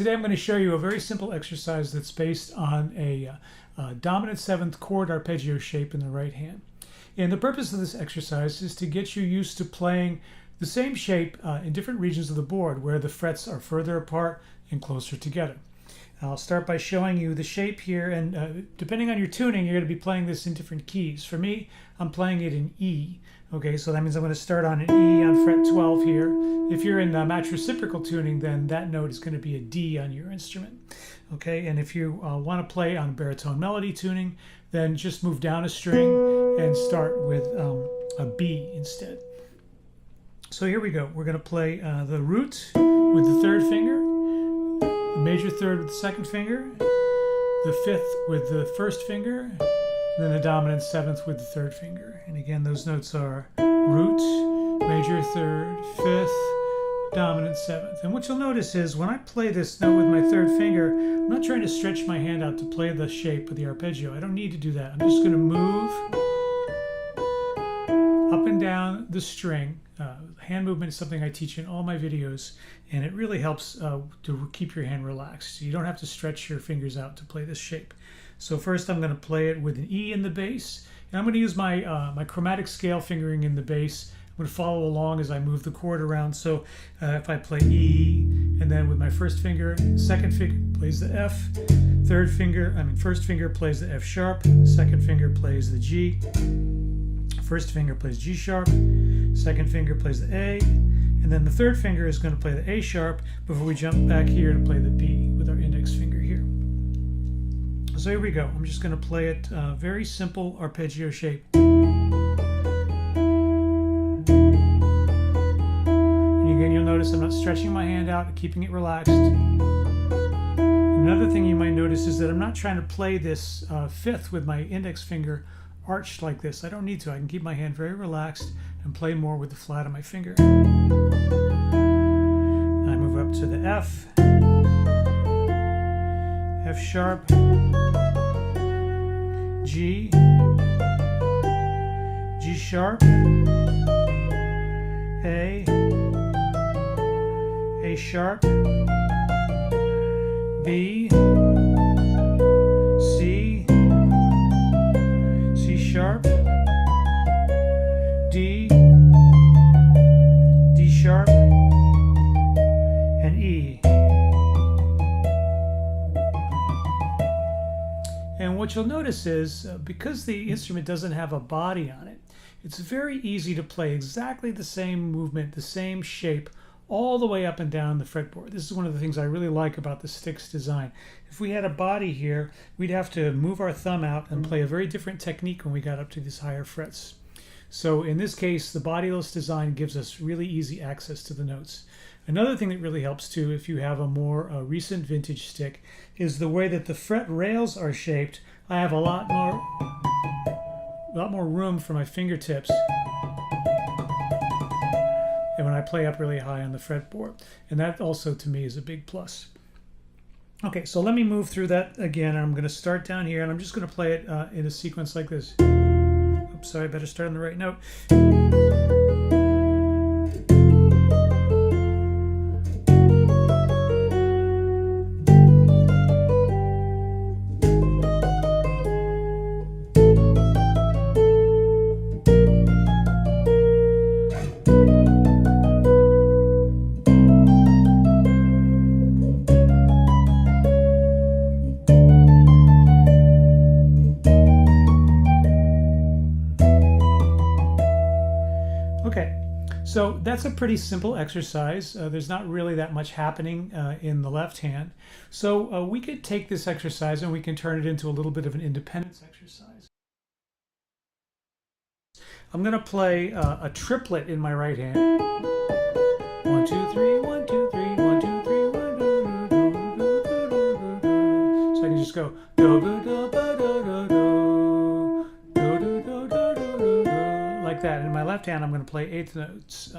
today I'm going to show you a very simple exercise that's based on a dominant seventh chord arpeggio shape in the right hand. And the purpose of this exercise is to get you used to playing the same shape in different regions of the board where the frets are further apart and closer together. I'll start by showing you the shape here, and depending on your tuning, you're going to be playing this in different keys. For me, I'm playing it in E. Okay, so that means I'm going to start on an E on fret 12 here. If you're in match reciprocal tuning, then that note is going to be a D on your instrument. Okay, and if you want to play on baritone melody tuning, then just move down a string and start with a B instead. So here we go. We're going to play the root with the third finger, the major third with the second finger, the fifth with the first finger, and then the dominant seventh with the third finger. And again, those notes are root, major third, fifth, dominant seventh. And what you'll notice is when I play this note with my third finger, I'm not trying to stretch my hand out to play the shape of the arpeggio. I don't need to do that. I'm just going to move up and down the string. Hand movement is something I teach in all my videos, and it really helps to keep your hand relaxed. So you don't have to stretch your fingers out to play this shape. So first I'm going to play it with an E in the bass, and I'm going to use my my chromatic scale fingering in the bass. I'm going to follow along as I move the chord around. So if I play E, and then with my first finger, second finger plays the F, first finger plays the F sharp, second finger plays the G, first finger plays G sharp, second finger plays the A, and then the third finger is going to play the A sharp before we jump back here to play the B with our index finger here. So here we go. I'm just going to play it very simple arpeggio shape. And again, you'll notice I'm not stretching my hand out, keeping it relaxed. Another thing you might notice is that I'm not trying to play this fifth with my index finger arched like this. I don't need to. I can keep my hand very relaxed and play more with the flat of my finger. I move up to the F, F sharp, G, G sharp, A sharp, B, C, C sharp, D, D sharp, and E. And what you'll notice is, because the instrument doesn't have a body on it, it's very easy to play exactly the same movement, the same shape, all the way up and down the fretboard. This is one of the things I really like about the sticks design. If we had a body here, we'd have to move our thumb out and play a very different technique when we got up to these higher frets. So in this case, the bodiless design gives us really easy access to the notes. Another thing that really helps too, if you have a more recent vintage stick, is the way that the fret rails are shaped. I have a lot more room for my fingertips, and when I play up really high on the fretboard. And that also to me is a big plus. Okay, so let me move through that again. I'm going to start down here, and I'm just going to play it in a sequence like this. Oops, sorry, I better start on the right note. So that's a pretty simple exercise. There's not really that much happening in the left hand. So we could take this exercise and we can turn it into a little bit of an independence exercise. I'm going to play a triplet in my right hand. 1, 2, 3, 1, 2, 3, 1, 2, 3, 1, 2, 3. So I can just go do do do do do do. Like that. And in my left hand, I'm going to play eighth notes.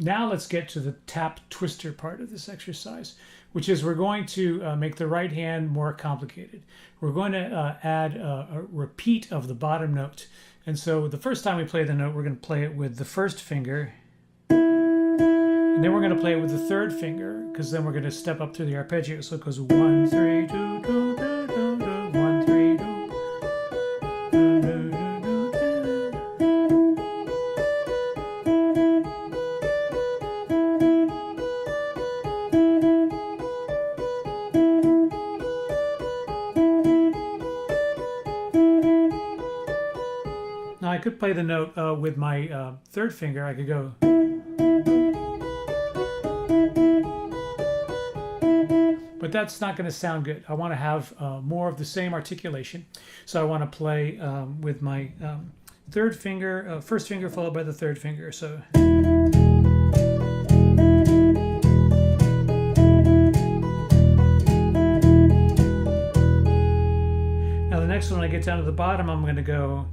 Now let's get to the tap twister part of this exercise, which is we're going to make the right hand more complicated. We're going to add a repeat of the bottom note. And so the first time we play the note, we're going to play it with the first finger. And then we're going to play it with the third finger, because then we're going to step up through the arpeggio. So it goes 1, 3, 2, 2, 2, 2, 1, 3, 2. Now I could play the note with my third finger. I could go. But that's not going to sound good. I want to have more of the same articulation. So I want to play with my third finger, first finger followed by the third finger. So. Now the next one, when I get down to the bottom, I'm going to go.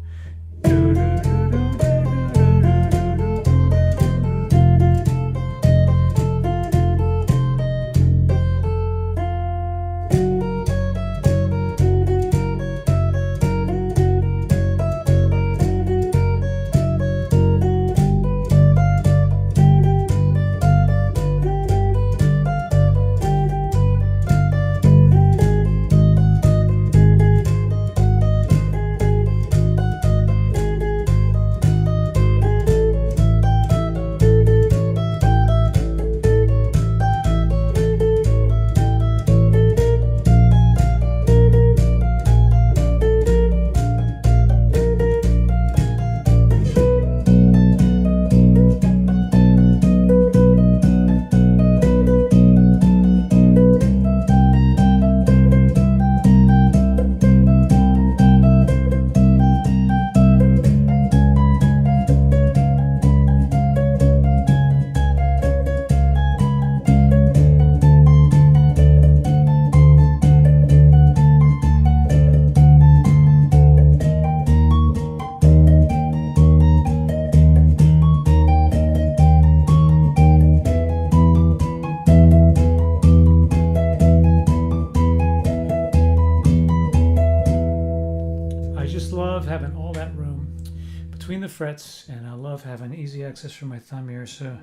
Having all that room between the frets, and I love having easy access for my thumb here. So